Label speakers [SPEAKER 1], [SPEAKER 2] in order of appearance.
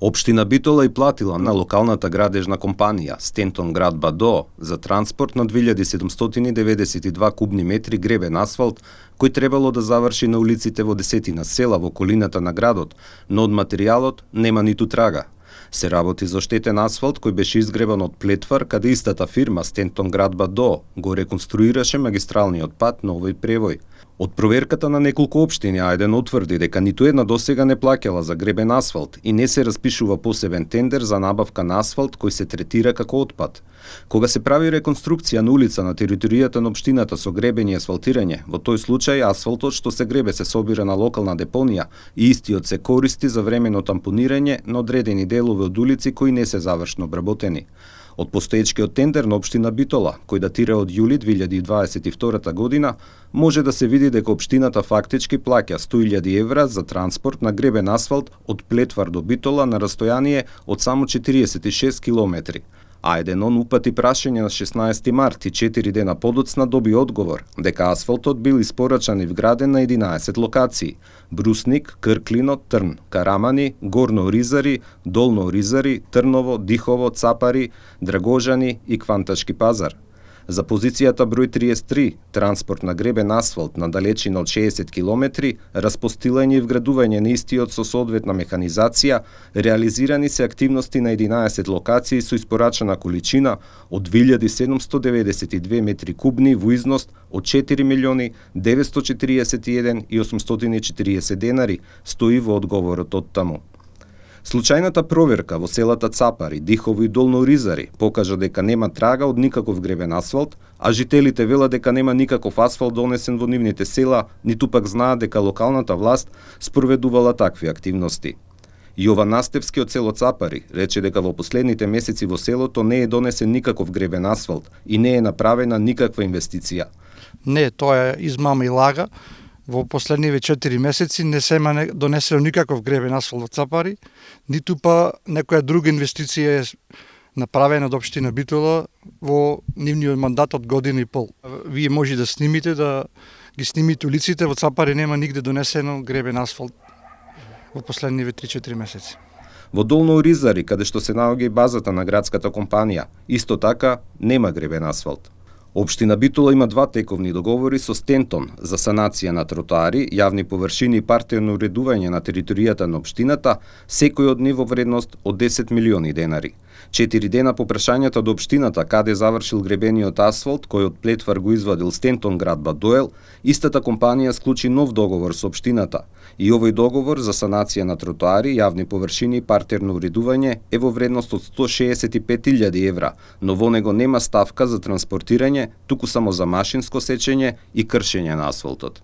[SPEAKER 1] Општина Битола и платила на локалната градежна компанија Стентон град Бадо за транспорт на 2792 кубни метри гребен асфалт кој требало да заврши на улиците во десетина села во околината на градот, но од материјалот нема ниту трага. Се работи за оштетен асфалт кој беше изгребан од плетвар каде истата фирма Стентон град Бадо го реконструираше магистралниот пат на овој превој. Од проверката на неколку општини Ајден утврди дека ниту една досега не плаќала за гребен асфалт и не се распишува посебен тендер за набавка на асфалт кој се третира како отпад. Кога се прави реконструкција на улица на територијата на општината со гребење и асфалтирање, во тој случај асфалтот што се гребе се собира на локална депонија и истиот се користи за времено тампонирање на одредени делови од улици кои не се завршно обработени. Од постоечкиот тендер на општина Битола, кој датира од јули 2022 година, може да се види дека општината фактички плаќа 100.000 евра за транспорт на гребен асфалт од Плетвар до Битола на растојание од само 46 километри. Ајденон упати прашање на 16 март и 4 дена подоцна доби одговор дека асфалтот бил испорачан и вграден на 11 локации: Брусник, Крклино, Трн, Карамани, Горно Оризари, Долно Оризари, Трново, Дихово, Цапари, Драгожани и Квантачки пазар. За позицијата број 33, транспорт на гребен асфалт на далечина од 60 километри, распостилање и вградување на истиот со соодветна механизација, реализирани се активности на 11 локации со испорачана количина од 2792 метри кубни во износ од 4.941.840 денари, стои во одговорот од таму. Случајната проверка во селата Цапари, Дихово и Долно Оризари покажа дека нема трага од никаков гребен асфалт, а жителите велат дека нема никаков асфалт донесен во нивните села, ниту пак знаат дека локалната власт спроведувала такви активности. Јован Настевски од село Цапари рече дека во последните месеци во селото не е донесен никаков гребен асфалт и не е направена никаква инвестиција.
[SPEAKER 2] Не, тоа е измама и лага. Во последниве 4 месеци не се донесено никаков гребен асфалт во Цапари, ниту па некоја друга инвестиција е направена од општина Битола во нивниот мандат од година и пол. Вие може да снимите, да ги снимите улиците, во Цапари нема нигде донесено гребен асфалт во последниве 3-4 месеци.
[SPEAKER 1] Во Долно Оризари, каде што се наоѓа и базата на градската компанија, исто така нема гребен асфалт. Општина Битола има два тековни договори со Стентон за санација на тротоари, јавни површини и партијно уредување на територијата на општината, секој од нив во вредност од 10 милиони денари. 4 дена по прашањата до општината каде завршил гребениот асфалт кој од Плетвар го извадил Стентон град Бадоел, истата компанија склучи нов договор со општината. И овој договор за санација на тротоари, јавни површини и партијно уредување е во вредност од 165.000 евра, но во него нема ставка за транспортирање, туку само за машинско сечење и кршење на асфалтот.